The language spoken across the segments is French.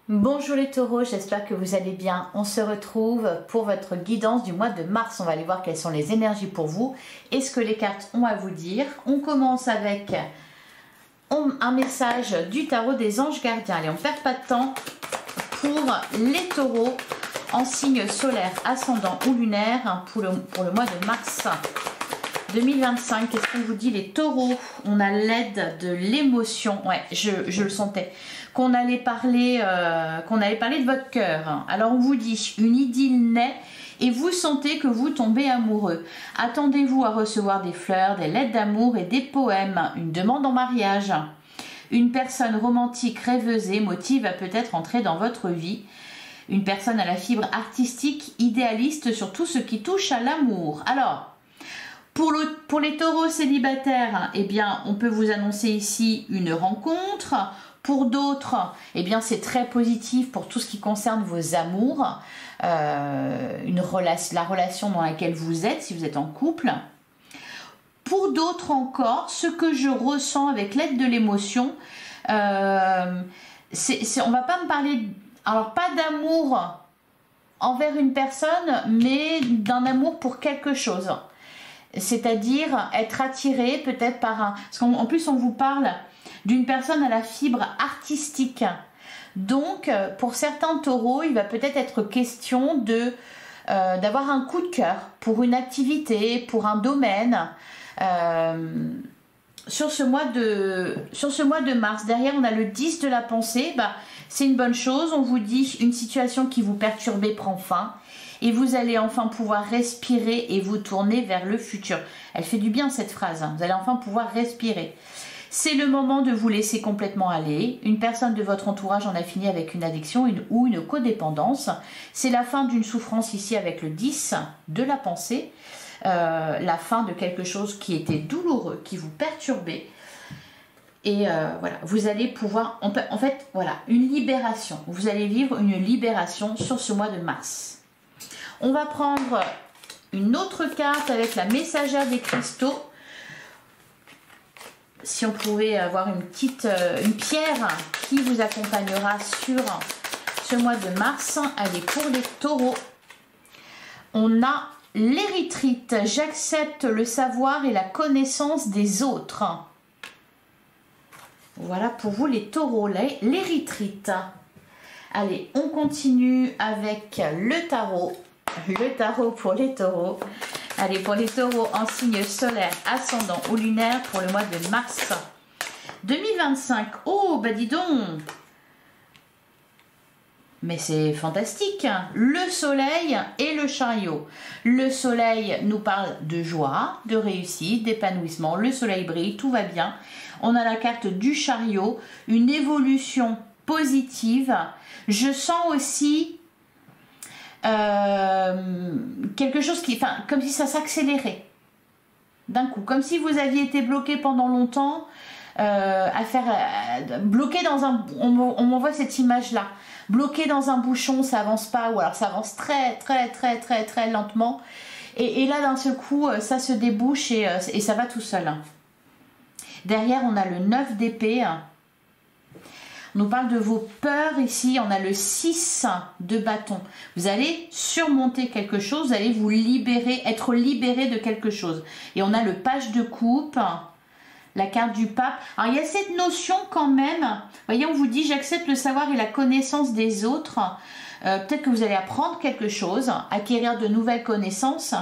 Bonjour les taureaux, j'espère que vous allez bien. On se retrouve pour votre guidance du mois de mars. On va aller voir quelles sont les énergies pour vous et ce que les cartes ont à vous dire. On commence avec un message du tarot des anges gardiens. Allez, on ne perd pas de temps pour les taureaux en signe solaire, ascendant ou lunaire pour le mois de mars 2025. Qu'est-ce qu'on vous dit les taureaux? On a l'aide de l'émotion. Ouais, je le sentais. Qu'on allait parler de votre cœur. Alors on vous dit, une idylle naît et vous sentez que vous tombez amoureux. Attendez-vous à recevoir des fleurs, des lettres d'amour et des poèmes, une demande en mariage. Une personne romantique, rêveuse et émotive va peut-être entrer dans votre vie. Une personne à la fibre artistique, idéaliste sur tout ce qui touche à l'amour. Alors, pour les taureaux célibataires, eh bien, on peut vous annoncer ici une rencontre. Pour d'autres, eh bien, c'est très positif pour tout ce qui concerne vos amours, la relation dans laquelle vous êtes, si vous êtes en couple. Pour d'autres encore, ce que je ressens avec l'aide de l'émotion, on va pas me parler, alors pas d'amour envers une personne, mais d'un amour pour quelque chose. C'est-à-dire être attiré peut-être par un... Parce qu'en plus, on vous parle d'une personne à la fibre artistique. Donc, pour certains taureaux, il va peut-être être question d'avoir un coup de cœur pour une activité, pour un domaine. Sur ce mois de mars, derrière, on a le 10 de la pensée. C'est une bonne chose. On vous dit une situation qui vous perturbait prend fin. Et vous allez enfin pouvoir respirer et vous tourner vers le futur. Elle fait du bien cette phrase. Vous allez enfin pouvoir respirer. C'est le moment de vous laisser complètement aller. Une personne de votre entourage en a fini avec une addiction ou une codépendance. C'est la fin d'une souffrance ici avec le 10 de la pensée. La fin de quelque chose qui était douloureux, qui vous perturbait. Et voilà, vous allez pouvoir... En fait, voilà, une libération. Vous allez vivre une libération sur ce mois de mars. On va prendre une autre carte avec la messagère des cristaux. Si on pouvait avoir une pierre qui vous accompagnera sur ce mois de mars. Allez, pour les taureaux, on a l'érythrite. J'accepte le savoir et la connaissance des autres. Voilà pour vous les taureaux, l'érythrite. Allez, on continue avec le tarot. Le tarot pour les taureaux. Allez, pour les taureaux en signe solaire, ascendant ou lunaire pour le mois de mars 2025. Oh, bah dis donc! Mais c'est fantastique! Le soleil et le chariot. Le soleil nous parle de joie, de réussite, d'épanouissement. Le soleil brille, tout va bien. On a la carte du chariot, une évolution positive. Je sens aussi... quelque chose qui, comme si ça s'accélérait d'un coup, comme si vous aviez été bloqué pendant longtemps, bloqué dans un, on m'envoie cette image là, bloqué dans un bouchon, ça avance pas, ou alors ça avance très lentement, et là d'un seul coup ça se débouche et ça va tout seul. Derrière on a le 9 d'épée. On nous parle de vos peurs ici, on a le 6 de bâton. Vous allez surmonter quelque chose, vous allez vous libérer, être libéré de quelque chose. Et on a le page de coupe, la carte du pape. Alors il y a cette notion quand même, vous voyez, on vous dit j'accepte le savoir et la connaissance des autres. Peut-être que vous allez apprendre quelque chose, acquérir de nouvelles connaissances.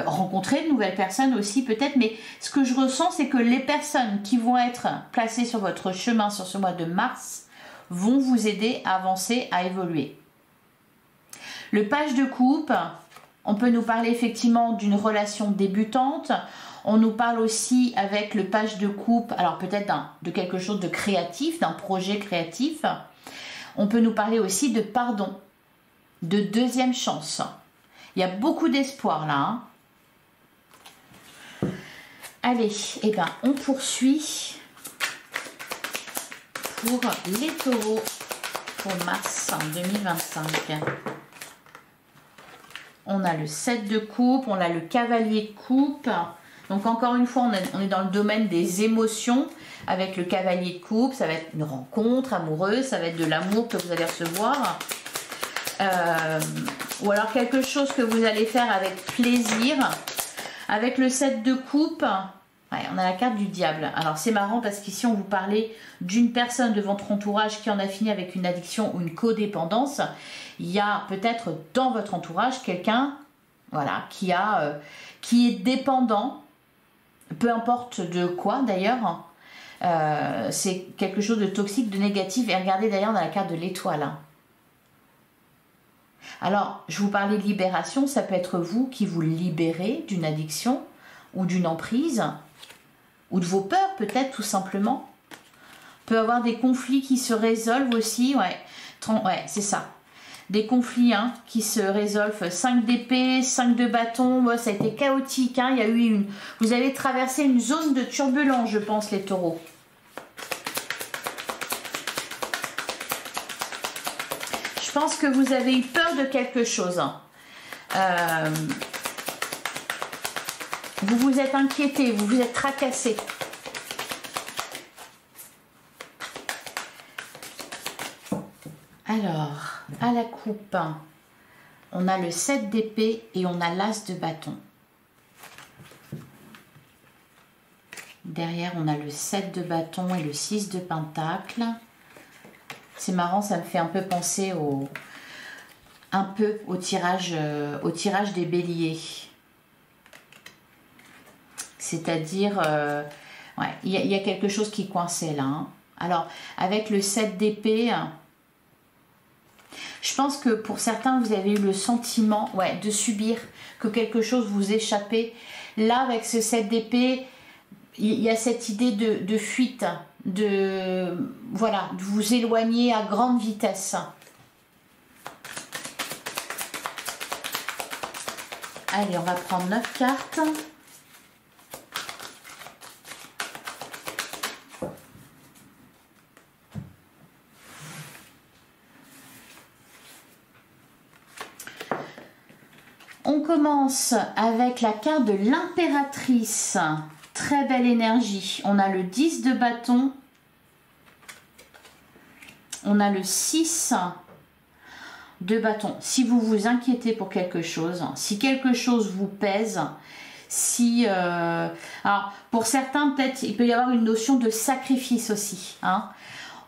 Rencontrer de nouvelles personnes aussi peut-être, mais ce que je ressens c'est que les personnes qui vont être placées sur votre chemin sur ce mois de mars vont vous aider à avancer, à évoluer. Le page de coupe, on peut nous parler effectivement d'une relation débutante, on nous parle aussi avec le page de coupe, alors peut-être de quelque chose de créatif, d'un projet créatif. On peut nous parler aussi de pardon, de deuxième chance. Il y a beaucoup d'espoir là. Allez, eh ben, on poursuit pour les taureaux pour mars 2025. On a le 7 de coupe, on a le cavalier de coupe. Donc encore une fois, on est dans le domaine des émotions. avec le cavalier de coupe, ça va être une rencontre amoureuse, ça va être de l'amour que vous allez recevoir. Ou alors quelque chose que vous allez faire avec plaisir. Avec le 7 de coupe, ouais, on a la carte du diable. Alors c'est marrant parce qu'ici on vous parlait d'une personne de votre entourage qui en a fini avec une addiction ou une codépendance. Il y a peut-être dans votre entourage quelqu'un, voilà, qui est dépendant, peu importe de quoi d'ailleurs. C'est quelque chose de toxique, de négatif. Et regardez d'ailleurs dans la carte de l'étoile. Hein. Alors, je vous parlais de libération, ça peut être vous qui vous libérez d'une addiction ou d'une emprise ou de vos peurs peut-être tout simplement. Peut avoir des conflits qui se résolvent aussi, ouais, ouais c'est ça. Des conflits hein, qui se résolvent, 5 d'épée, 5 de bâton, ouais, ça a été chaotique, hein, il y a eu vous avez traversé une zone de turbulence je pense les taureaux. Je pense que vous avez eu peur de quelque chose. Vous vous êtes inquiété, vous vous êtes tracassé. Alors, à la coupe, on a le 7 d'épée et on a l'as de bâton. Derrière, on a le 7 de bâton et le 6 de pentacle. C'est marrant, ça me fait un peu penser au tirage des béliers. C'est-à-dire, ouais, il y a quelque chose qui coinçait là. Hein. Alors, avec le 7 d'épée, je pense que pour certains, vous avez eu le sentiment ouais, de subir, que quelque chose vous échappait. Là, avec ce 7 d'épée, il y a cette idée de fuite, voilà, de vous éloigner à grande vitesse. Allez, on va prendre 9 cartes. On commence avec la carte de l'impératrice. Très belle énergie. On a le 10 de bâton. On a le 6 de bâton. Si vous vous inquiétez pour quelque chose, si quelque chose vous pèse, si... alors, pour certains, peut-être, il peut y avoir une notion de sacrifice aussi. Hein.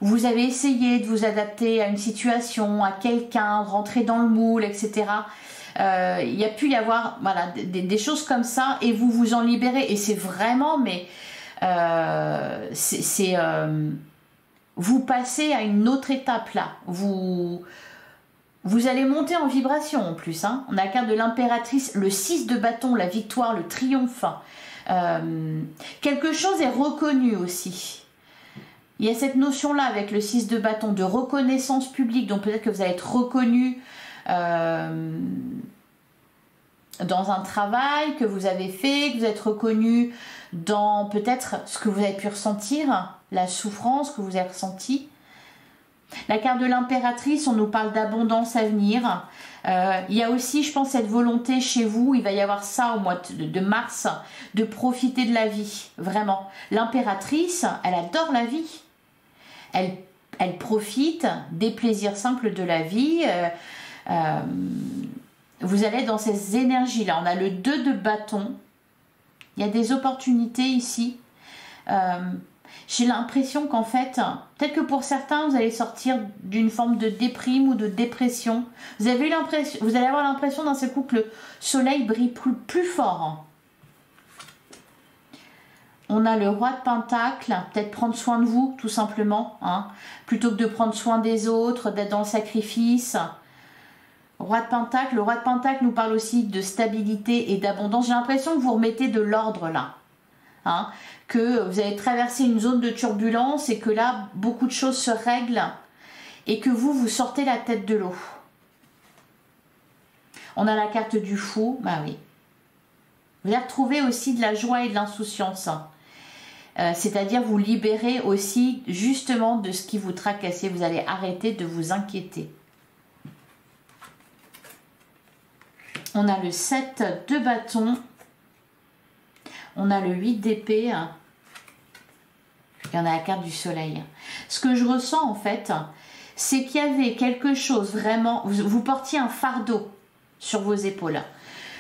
Vous avez essayé de vous adapter à une situation, à quelqu'un, rentrer dans le moule, etc. Il y a pu y avoir voilà, des choses comme ça et vous vous en libérez. Et c'est vraiment, mais vous passez à une autre étape là. Vous allez monter en vibration en plus. Hein. On a la carte de l'impératrice, le 6 de bâton, la victoire, le triomphe. Quelque chose est reconnu aussi. Il y a cette notion-là avec le 6 de bâton de reconnaissance publique. Donc peut-être que vous allez être reconnu dans un travail que vous avez fait, que vous êtes reconnu dans peut-être ce que vous avez pu ressentir, la souffrance que vous avez ressentie. La carte de l'impératrice, on nous parle d'abondance à venir. Il y a aussi, je pense, cette volonté chez vous, il va y avoir ça au mois de mars, de profiter de la vie, vraiment. L'impératrice, elle adore la vie. Elle profite des plaisirs simples de la vie. Vous allez dans ces énergies-là. On a le 2 de bâton. Il y a des opportunités ici. J'ai l'impression qu'en fait, peut-être que pour certains, vous allez sortir d'une forme de déprime ou de dépression. Vous allez avoir l'impression d'un seul coup que le soleil brille plus fort. On a le roi de pentacle, peut-être prendre soin de vous, tout simplement, hein, plutôt que de prendre soin des autres, d'être dans le sacrifice. Roi de pentacle, le roi de pentacle nous parle aussi de stabilité et d'abondance. J'ai l'impression que vous remettez de l'ordre là. Hein, que vous avez traversé une zone de turbulence et que là, beaucoup de choses se règlent et que vous sortez la tête de l'eau. On a la carte du fou, bah oui. Vous allez retrouver aussi de la joie et de l'insouciance. C'est-à-dire vous libérer aussi justement de ce qui vous tracassait. Vous allez arrêter de vous inquiéter. On a le 7 de bâton. On a le 8 d'épée. Et on a la carte du soleil. Ce que je ressens en fait, c'est qu'il y avait quelque chose vraiment, vous portiez un fardeau sur vos épaules,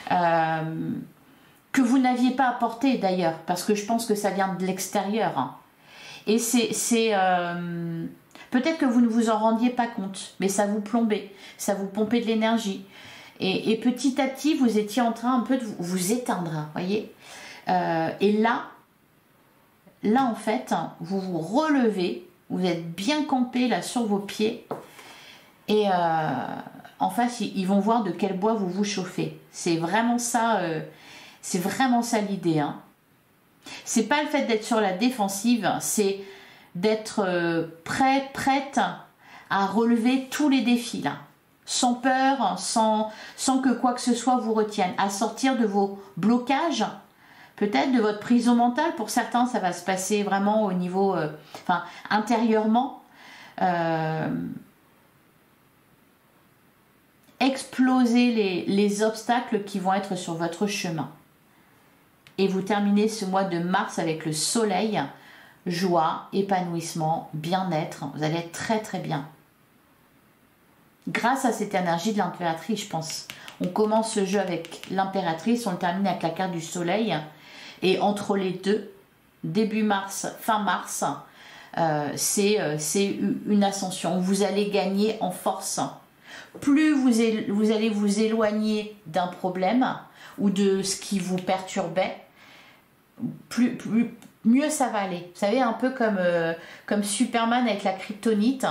que vous n'aviez pas à porter d'ailleurs, parce que je pense que ça vient de l'extérieur. Hein. Et c'est peut-être que vous ne vous en rendiez pas compte, mais ça vous plombait, ça vous pompait de l'énergie. Et petit à petit, vous étiez en train un peu de vous éteindre, voyez. Et là, en fait, vous vous relevez, vous êtes bien campé là sur vos pieds. Et en face, ils vont voir de quel bois vous vous chauffez. C'est vraiment ça l'idée. Hein. C'est pas le fait d'être sur la défensive, c'est d'être prête à relever tous les défis là. Sans peur, sans que quoi que ce soit vous retienne, à sortir de vos blocages, peut-être de votre prison mentale. Pour certains, ça va se passer vraiment au niveau, intérieurement. Exploser les obstacles qui vont être sur votre chemin. Et vous terminez ce mois de mars avec le soleil, joie, épanouissement, bien-être. Vous allez être très très bien. Grâce à cette énergie de l'impératrice, je pense. On commence ce jeu avec l'impératrice, on le termine avec la carte du soleil. Et entre les deux, début mars, fin mars, c'est une ascension. Vous allez gagner en force. Plus vous allez vous éloigner d'un problème ou de ce qui vous perturbait, mieux ça va aller. Vous savez, un peu comme Superman avec la kryptonite.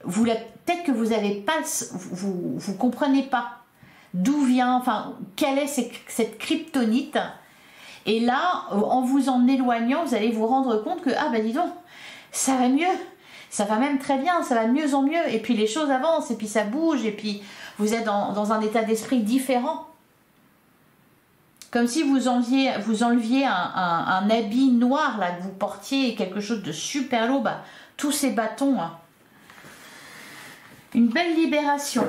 Peut-être que vous n'avez pas, vous comprenez pas d'où vient, enfin, quelle est cette kryptonite. Et là, en vous en éloignant, vous allez vous rendre compte que, ah ben dis donc, ça va mieux. Ça va même très bien, ça va de mieux en mieux. Et puis les choses avancent, et puis ça bouge, et puis vous êtes dans un état d'esprit différent. Comme si vous enleviez un habit noir là, que vous portiez, quelque chose de super lourd, bah, tous ces bâtons. Hein. Une belle libération.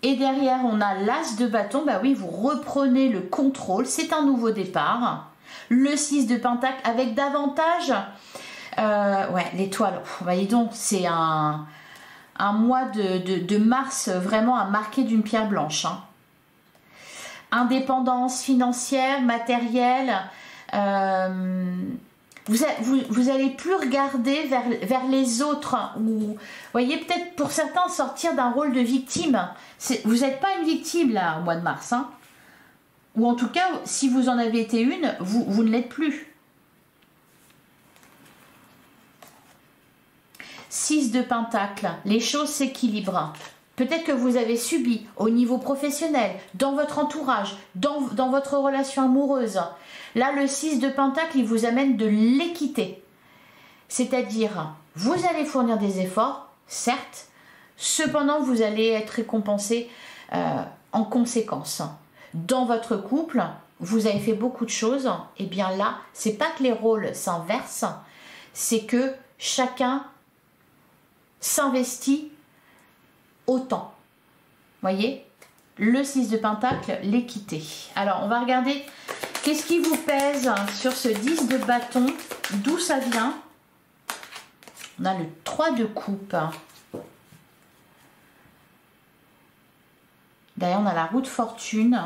Et derrière, on a l'as de bâton. Bah oui, vous reprenez le contrôle. C'est un nouveau départ. Le 6 de pentacle avec davantage... ouais, l'étoile. Voyez donc, c'est un mois de mars vraiment à marquer d'une pierre blanche. Hein. Indépendance financière, matérielle. Vous allez plus regarder vers les autres. Ou, voyez, peut-être pour certains sortir d'un rôle de victime. Vous n'êtes pas une victime là au mois de mars. Hein. Ou en tout cas, si vous en avez été une, vous ne l'êtes plus. 6 de pentacle, les choses s'équilibrent. Peut-être que vous avez subi au niveau professionnel, dans votre entourage, dans votre relation amoureuse. Là, le 6 de pentacle, il vous amène de l'équité. C'est-à-dire, vous allez fournir des efforts, certes, cependant, vous allez être récompensé en conséquence. Dans votre couple, vous avez fait beaucoup de choses, et bien là, c'est pas que les rôles s'inversent, c'est que chacun s'investit autant. Voyez, le 6 de pentacle, l'équité. Alors, on va regarder qu'est-ce qui vous pèse sur ce 10 de bâton, d'où ça vient. On a le 3 de coupe. D'ailleurs, on a la roue de fortune,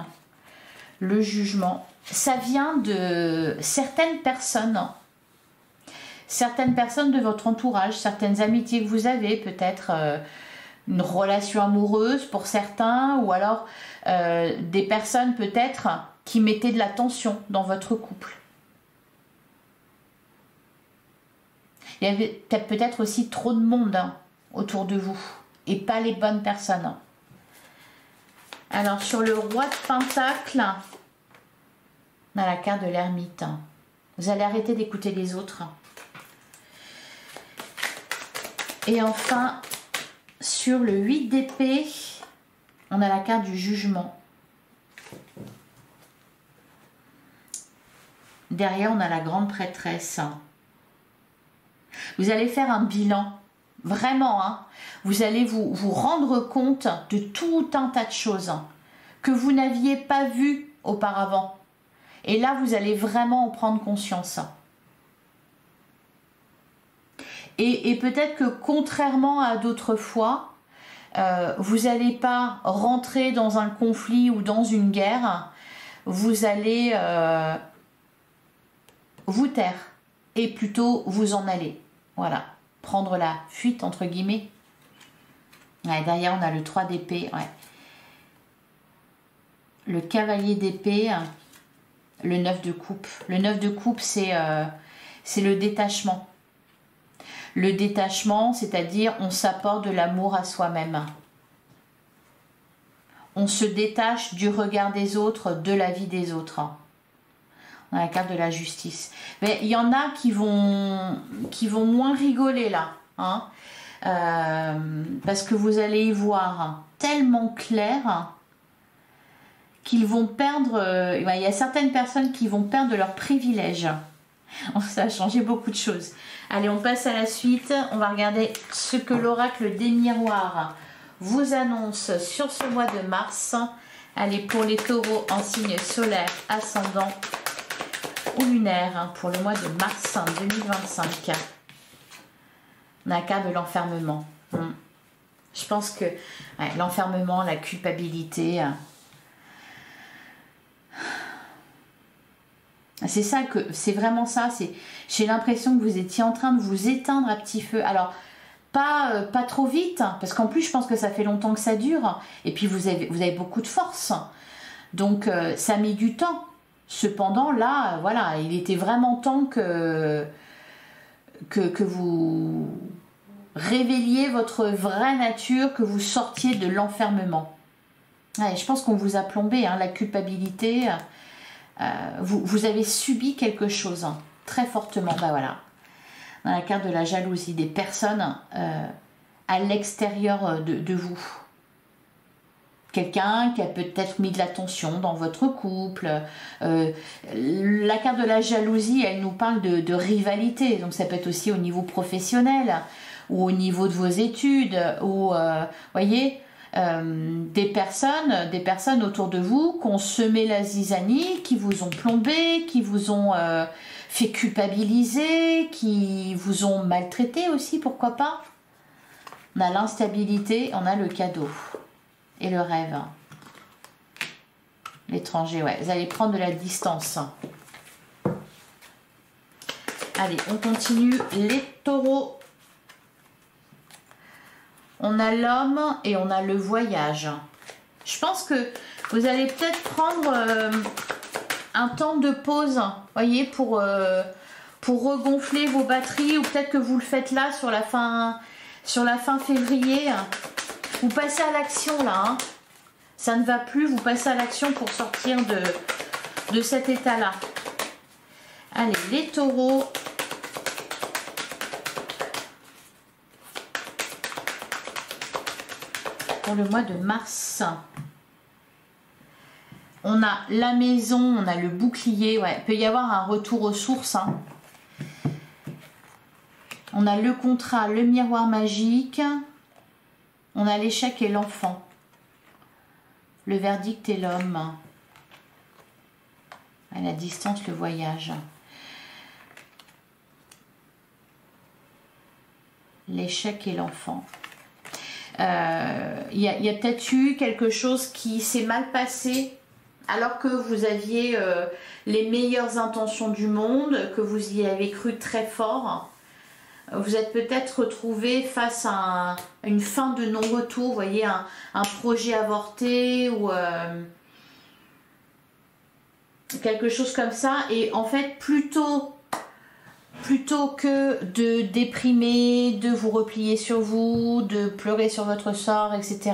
le jugement. Ça vient de certaines personnes de votre entourage, certaines amitiés que vous avez, peut-être une relation amoureuse pour certains, ou alors des personnes peut-être qui mettaient de la tension dans votre couple. Il y avait peut-être aussi trop de monde autour de vous, et pas les bonnes personnes. Alors sur le roi de pentacle, on a la carte de l'ermite. Vous allez arrêter d'écouter les autres. Et enfin, sur le 8 d'épée, on a la carte du jugement. Derrière, on a la grande prêtresse. Vous allez faire un bilan, vraiment. Hein. Vous allez vous rendre compte de tout un tas de choses que vous n'aviez pas vues auparavant. Et là, vous allez vraiment en prendre conscience. Et peut-être que contrairement à d'autres fois, vous n'allez pas rentrer dans un conflit ou dans une guerre, vous allez vous taire et plutôt vous en aller. Voilà, prendre la fuite entre guillemets. Ouais, derrière on a le 3 d'épée, ouais. Le cavalier d'épée, le 9 de coupe. Le 9 de coupe, c'est le détachement. Le détachement, c'est-à-dire on s'apporte de l'amour à soi-même. On se détache du regard des autres, de la vie des autres. On a la carte de la justice. Mais il y en a qui vont moins rigoler là. Hein, parce que vous allez y voir tellement clair qu'ils vont perdre, il y a certaines personnes qui vont perdre leurs privilèges. Ça a changé beaucoup de choses. Allez, on passe à la suite. On va regarder ce que l'oracle des miroirs vous annonce sur ce mois de mars. Allez, pour les taureaux en signe solaire, ascendant ou lunaire, pour le mois de mars 2025. On a la carte de l'enfermement. Je pense que l'enfermement, la culpabilité... C'est ça que c'est vraiment ça. J'ai l'impression que vous étiez en train de vous éteindre à petit feu. Alors pas trop vite, parce qu'en plus je pense que ça fait longtemps que ça dure. Et puis vous avez beaucoup de force. Donc ça a mis du temps. Cependant là, voilà, il était vraiment temps que vous révéliez votre vraie nature, que vous sortiez de l'enfermement. Ouais, je pense qu'on vous a plombé, hein, la culpabilité. Vous avez subi quelque chose très fortement. Ben voilà, dans la carte de la jalousie des personnes à l'extérieur de vous. Quelqu'un qui a peut-être mis de la tension dans votre couple. La carte de la jalousie, elle nous parle de rivalité. Donc ça peut être aussi au niveau professionnel ou au niveau de vos études. Ou, voyez, des personnes autour de vous qui ont semé la zizanie, qui vous ont plombé, qui vous ont fait culpabiliser, qui vous ont maltraité aussi, pourquoi pas. On a l'instabilité, on a le cadeau et le rêve. L'étranger, ouais, vous allez prendre de la distance. Allez, on continue. Les taureaux. On a l'homme et on a le voyage. Je pense que vous allez peut-être prendre un temps de pause, voyez, pour regonfler vos batteries, ou peut-être que vous le faites là sur la fin février. Vous passez à l'action là, hein. Ça ne va plus, vous passez à l'action pour sortir de cet état-là. Allez, les taureaux. Pour le mois de mars. On a la maison, on a le bouclier. Ouais, il peut y avoir un retour aux sources. Hein. On a le contrat, le miroir magique. On a l'échec et l'enfant. Le verdict et l'homme. À la distance, le voyage. L'échec et l'enfant. Il y a peut-être eu quelque chose qui s'est mal passé alors que vous aviez les meilleures intentions du monde, que vous y avez cru très fort. Vous êtes peut-être retrouvé face à une fin de non-retour, vous voyez, un projet avorté ou quelque chose comme ça. Et en fait, plutôt que de déprimer, de vous replier sur vous, de pleurer sur votre sort, etc.,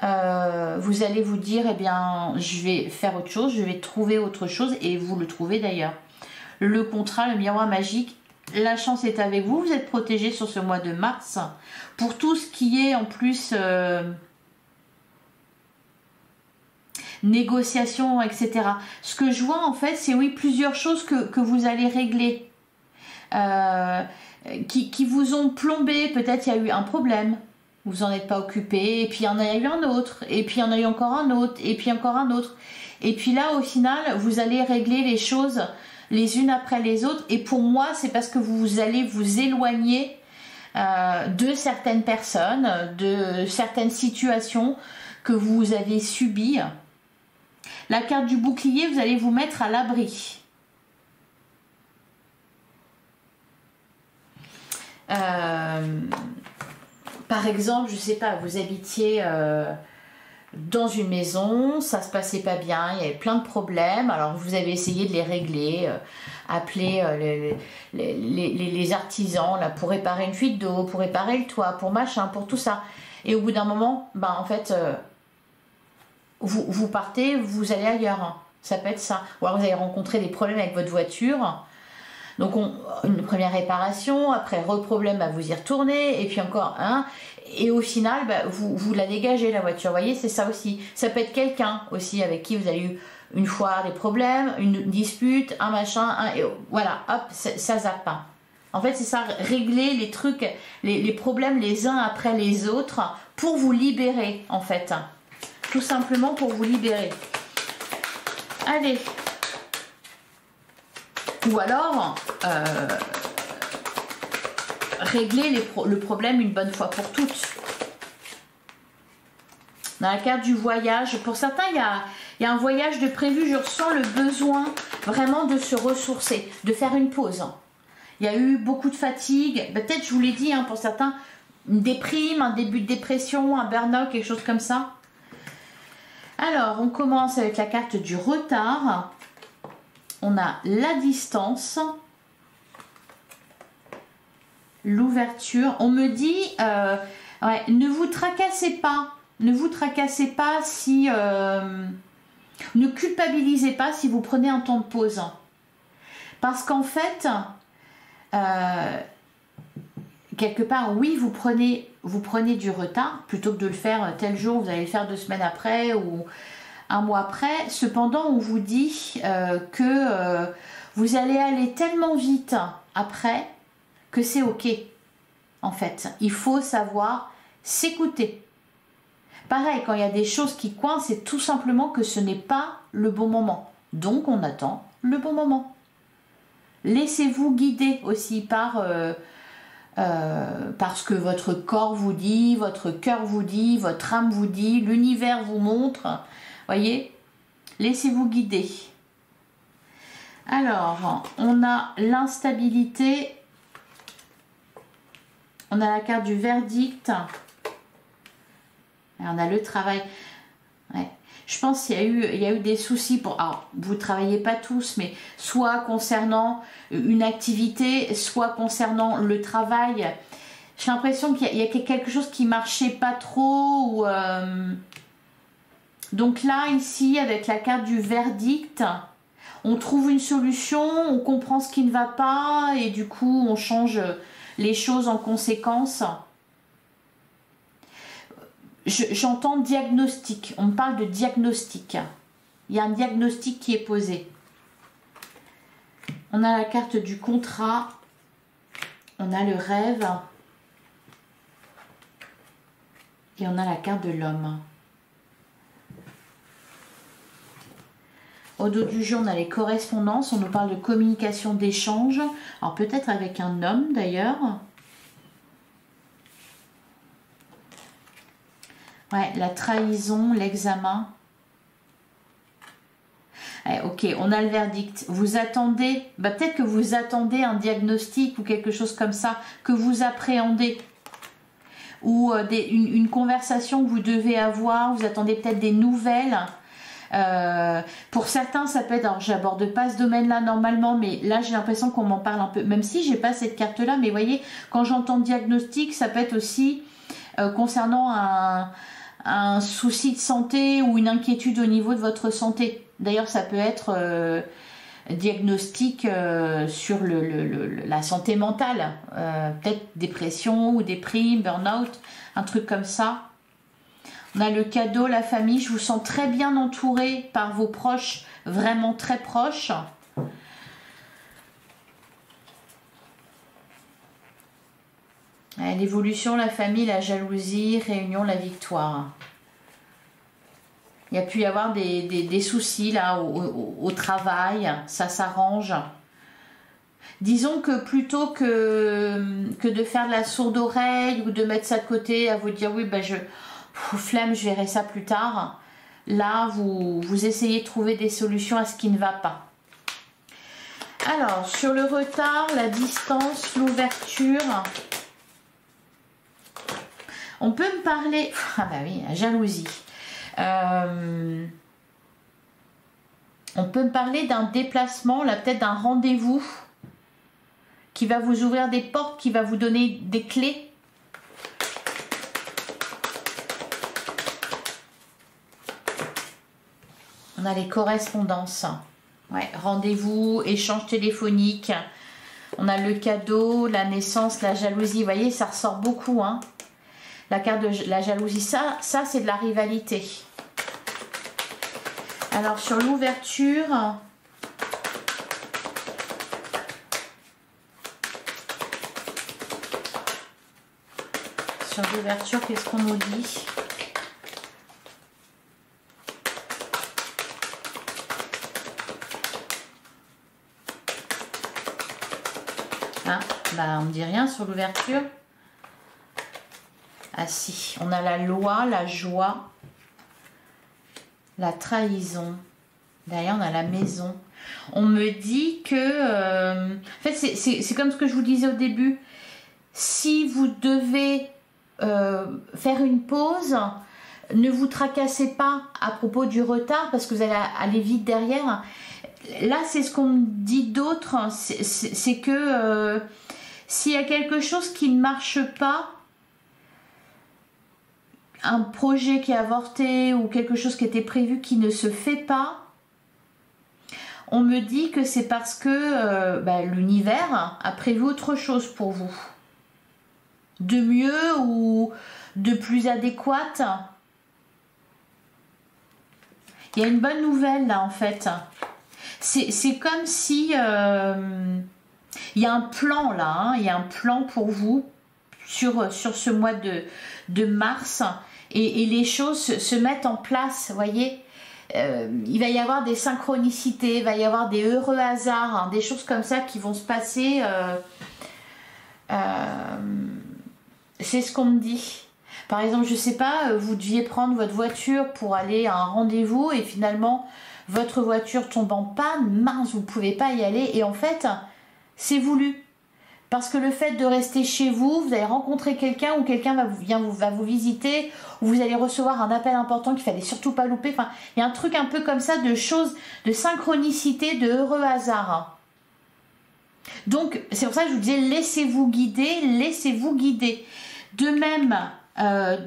vous allez vous dire, eh bien, je vais faire autre chose, je vais trouver autre chose, et vous le trouvez d'ailleurs. Le contrat, le miroir magique, la chance est avec vous, vous êtes protégé sur ce mois de mars. Pour tout ce qui est en plus négociation, etc. Ce que je vois en fait, c'est oui, plusieurs choses que vous allez régler. Qui vous ont plombé, peut-être il y a eu un problème, vous n'en êtes pas occupé, et puis il y en a eu un autre, et puis il y en a eu encore un autre, et puis encore un autre, et puis là au final vous allez régler les choses les unes après les autres, et pour moi c'est parce que vous allez vous éloigner de certaines personnes, de certaines situations que vous avez subies. La carte du bouclier, vous allez vous mettre à l'abri. Par exemple, je ne sais pas, vous habitiez dans une maison, ça se passait pas bien, il y avait plein de problèmes, alors vous avez essayé de les régler, appeler les artisans là, pour réparer une fuite d'eau, pour réparer le toit, pour machin, pour tout ça. Et au bout d'un moment, ben, en fait, vous partez, vous allez ailleurs. Hein. Ça peut être ça. Ou alors vous avez rencontré des problèmes avec votre voiture. Donc une première réparation, après problème, bah, vous y retournez, et puis encore un. Et au final, bah, vous la dégagez la voiture. Vous voyez, c'est ça aussi. Ça peut être quelqu'un aussi avec qui vous avez eu une fois des problèmes, une dispute, un machin, et voilà, hop, ça zappe pas. En fait, c'est ça, régler les trucs, les problèmes les uns après les autres pour vous libérer, en fait. Tout simplement pour vous libérer. Allez. Ou alors, régler le problème une bonne fois pour toutes. Dans la carte du voyage, pour certains, il y a un voyage de prévu. Je ressens le besoin vraiment de se ressourcer, de faire une pause. Il y a eu beaucoup de fatigue. Peut-être, je vous l'ai dit, hein, pour certains, une déprime, un début de dépression, un burn-out, quelque chose comme ça. Alors, on commence avec la carte du retard. On a la distance, l'ouverture. On me dit, ouais, ne vous tracassez pas. Ne vous tracassez pas si... ne culpabilisez pas si vous prenez un temps de pause. Parce qu'en fait, quelque part, oui, vous prenez du retard. Plutôt que de le faire tel jour, vous allez le faire 2 semaines après ou... un mois après. Cependant, on vous dit que vous allez aller tellement vite après que c'est ok. En fait, il faut savoir s'écouter. Pareil, quand il y a des choses qui coincent, c'est tout simplement que ce n'est pas le bon moment. Donc, on attend le bon moment. Laissez-vous guider aussi par ce que votre corps vous dit, votre cœur vous dit, votre âme vous dit, l'univers vous montre. Voyez, laissez-vous guider. Alors, on a l'instabilité, on a la carte du verdict, et on a le travail. Ouais. Je pense qu'il y a eu des soucis pour... Alors, vous ne travaillez pas tous, mais soit concernant une activité, soit concernant le travail. J'ai l'impression qu'il y a quelque chose qui ne marchait pas trop, ou... Donc là, ici, avec la carte du verdict, on trouve une solution, on comprend ce qui ne va pas et du coup, on change les choses en conséquence. J'entends diagnostic, on me parle de diagnostic. Il y a un diagnostic qui est posé. On a la carte du contrat, on a le rêve et on a la carte de l'homme. Au dos du jeu, on a les correspondances, on nous parle de communication, d'échange. Alors peut-être avec un homme d'ailleurs. Ouais, la trahison, l'examen. Ouais, ok, on a le verdict. Vous attendez, peut-être que vous attendez un diagnostic ou quelque chose comme ça, que vous appréhendez. Ou une conversation que vous devez avoir, vous attendez peut-être des nouvelles. Pour certains ça peut être, alors j'aborde pas ce domaine là normalement, mais là j'ai l'impression qu'on m'en parle un peu, même si j'ai pas cette carte là, mais voyez, quand j'entends diagnostic, ça peut être aussi concernant un souci de santé ou une inquiétude au niveau de votre santé. D'ailleurs ça peut être diagnostic sur la santé mentale, peut-être dépression ou déprime, burn-out, un truc comme ça. On a le cadeau, la famille. Je vous sens très bien entouré par vos proches, vraiment très proches. L'évolution, la famille, la jalousie, réunion, la victoire. Il y a pu y avoir des soucis là au travail, ça s'arrange. Disons que plutôt que de faire de la sourde oreille ou de mettre ça de côté, à vous dire oui, ben flemme, je verrai ça plus tard. Là, vous essayez de trouver des solutions à ce qui ne va pas. Alors, sur le retard, la distance, l'ouverture, on peut me parler... Ah bah oui, la jalousie. On peut me parler d'un déplacement, là peut-être d'un rendez-vous qui va vous ouvrir des portes, qui va vous donner des clés. On a les correspondances. Ouais, rendez-vous, échange téléphonique. On a le cadeau, la naissance, la jalousie. Vous voyez, ça ressort beaucoup. Hein. La carte de la jalousie, ça c'est de la rivalité. Alors, sur l'ouverture... Sur l'ouverture, qu'est-ce qu'on nous dit? Ah, bah on ne dit rien sur l'ouverture. Ah si, on a la loi, la joie, la trahison. Derrière, on a la maison. On me dit que... en fait, c'est comme ce que je vous disais au début. Si vous devez faire une pause, ne vous tracassez pas à propos du retard parce que vous allez aller vite derrière. Là, c'est ce qu'on me dit d'autre. C'est que s'il y a quelque chose qui ne marche pas, un projet qui est avorté ou quelque chose qui était prévu qui ne se fait pas, on me dit que c'est parce que l'univers a prévu autre chose pour vous. De mieux ou de plus adéquate. Il y a une bonne nouvelle là en fait. C'est comme si il y a un plan là, hein, il y a un plan pour vous sur ce mois de mars et les choses se mettent en place, vous voyez. Il va y avoir des synchronicités, il va y avoir des heureux hasards, hein, des choses comme ça qui vont se passer. C'est ce qu'on me dit. Par exemple, je sais pas, vous deviez prendre votre voiture pour aller à un rendez-vous et finalement votre voiture tombe en panne, mince, vous ne pouvez pas y aller et en fait, c'est voulu. Parce que le fait de rester chez vous, vous allez rencontrer quelqu'un ou quelqu'un va vous visiter ou vous allez recevoir un appel important qu'il fallait surtout pas louper. Enfin, il y a un truc un peu comme ça de choses, de synchronicité, de heureux hasard. Donc, c'est pour ça que je vous disais, laissez-vous guider, laissez-vous guider. De même,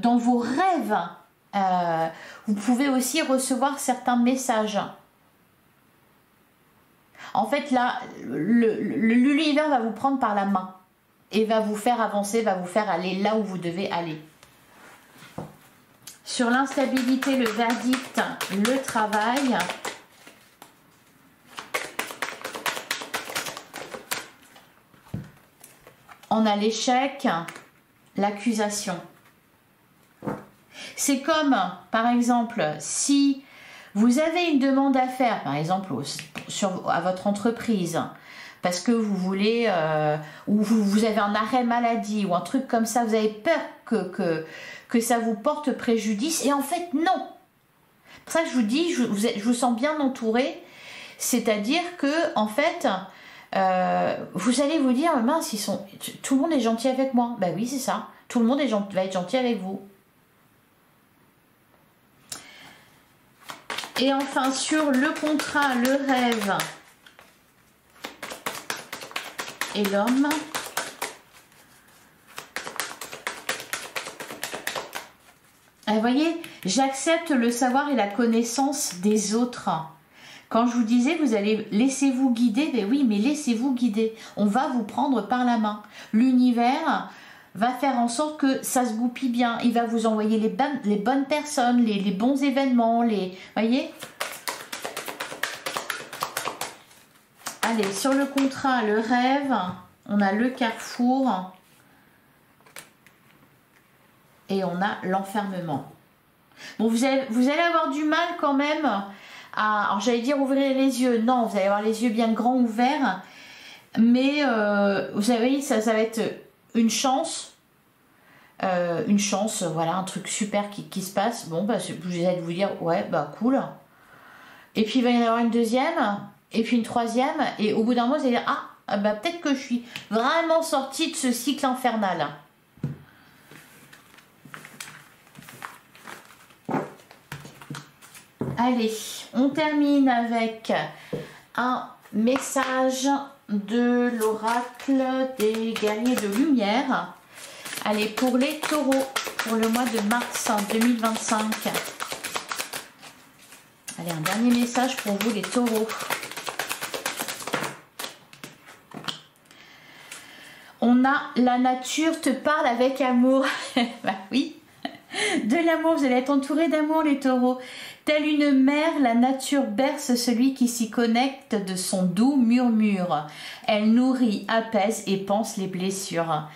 dans vos rêves, vous pouvez aussi recevoir certains messages. En fait, là, l'univers va vous prendre par la main et va vous faire avancer, va vous faire aller là où vous devez aller. Sur l'instabilité, le verdict, le travail. On a l'échec, l'accusation. C'est comme, par exemple, si vous avez une demande à faire, par exemple, à votre entreprise, parce que vous voulez, ou vous avez un arrêt maladie, ou un truc comme ça, vous avez peur que ça vous porte préjudice, et en fait, non. C'est pour ça que je vous dis, je vous sens bien entouré, c'est-à-dire que, en fait... vous allez vous dire, mince, tout le monde est gentil avec moi. Ben oui, c'est ça. Tout le monde va être gentil avec vous. Et enfin, sur le contrat, le rêve et l'homme. Vous voyez, j'accepte le savoir et la connaissance des autres. Quand je vous disais, vous allez laissez-vous guider, ben oui, mais laissez-vous guider. On va vous prendre par la main. L'univers va faire en sorte que ça se goupille bien. Il va vous envoyer les bonnes personnes, les bons événements, voyez. Allez, sur le contrat, le rêve, on a le carrefour et on a l'enfermement. Bon, vous allez avoir du mal quand même. Alors j'allais dire ouvrir les yeux, non, vous allez avoir les yeux bien grands ouverts. Mais vous savez, ça va être une chance, voilà, un truc super qui se passe. Bon, bah, vous allez vous dire, ouais, bah cool. Et puis il va y en avoir une deuxième, et puis une troisième, et au bout d'un mois, vous allez dire, ah, bah peut-être que je suis vraiment sortie de ce cycle infernal. Allez, on termine avec un message de l'oracle des guerriers de lumière. Allez, pour les taureaux, pour le mois de mars 2025. Allez, un dernier message pour vous les taureaux. On a la nature te parle avec amour. Bah oui, de l'amour, vous allez être entouré d'amour les taureaux. Telle une mère, la nature berce celui qui s'y connecte de son doux murmure. Elle nourrit, apaise et pense les blessures.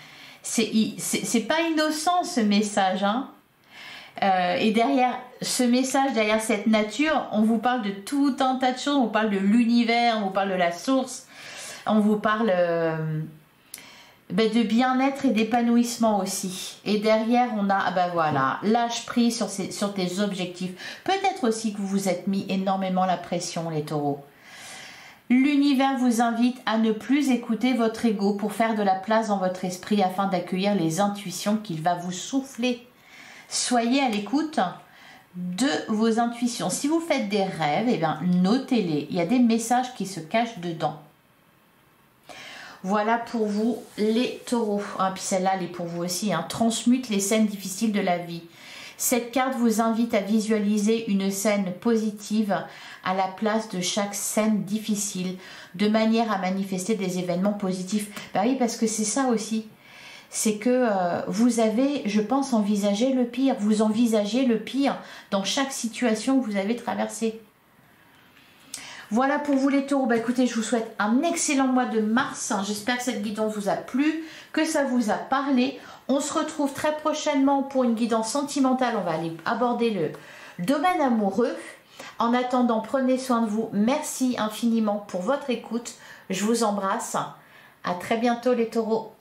C'est pas innocent ce message, hein. Et derrière ce message, derrière cette nature, on vous parle de tout un tas de choses. On vous parle de l'univers, on vous parle de la source, on vous parle de bien-être et d'épanouissement aussi. Et derrière, on a, bah voilà, lâche prise sur tes objectifs. Peut-être aussi que vous vous êtes mis énormément la pression, les taureaux. L'univers vous invite à ne plus écouter votre ego pour faire de la place dans votre esprit afin d'accueillir les intuitions qu'il va vous souffler. Soyez à l'écoute de vos intuitions. Si vous faites des rêves, eh bien, notez-les. Il y a des messages qui se cachent dedans. Voilà pour vous les taureaux. Ah, puis celle-là, elle est pour vous aussi. Hein. Transmute les scènes difficiles de la vie. Cette carte vous invite à visualiser une scène positive à la place de chaque scène difficile, de manière à manifester des événements positifs. Bah oui, parce que c'est ça aussi. C'est que vous avez, je pense, envisagé le pire. Vous envisagez le pire dans chaque situation que vous avez traversée. Voilà pour vous les taureaux. Bah écoutez, je vous souhaite un excellent mois de mars. J'espère que cette guidance vous a plu, que ça vous a parlé. On se retrouve très prochainement pour une guidance sentimentale. On va aller aborder le domaine amoureux. En attendant, prenez soin de vous. Merci infiniment pour votre écoute. Je vous embrasse. À très bientôt les taureaux.